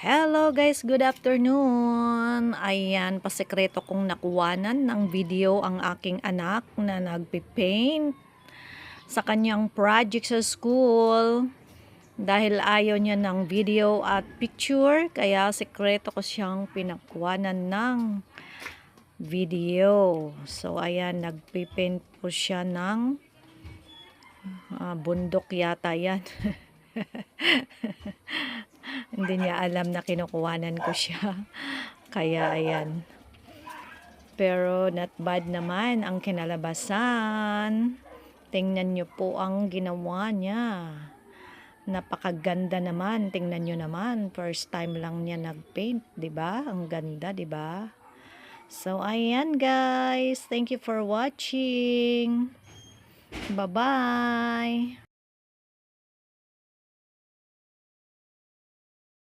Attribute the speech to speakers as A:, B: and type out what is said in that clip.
A: Hello guys, good afternoon. Ayan, pasekreto kong nakuwanan ng video ang aking anak na nagpipaint sa kanyang project sa school. Dahil ayaw niya ng video at picture, kaya sekreto ko siyang pinakuwanan ng video. So ayan, nagpipaint po siya ng bundok yata yan. Hindi niya alam na kinukuhanan ko siya. Kaya ayan. Pero not bad naman ang kinalabasan. Tingnan nyo po ang ginawa niya. Napakaganda naman. Tingnan nyo naman. First time lang niya nagpaint, 'di ba? Ang ganda, 'di ba? So ayan guys. Thank you for watching. Bye-bye.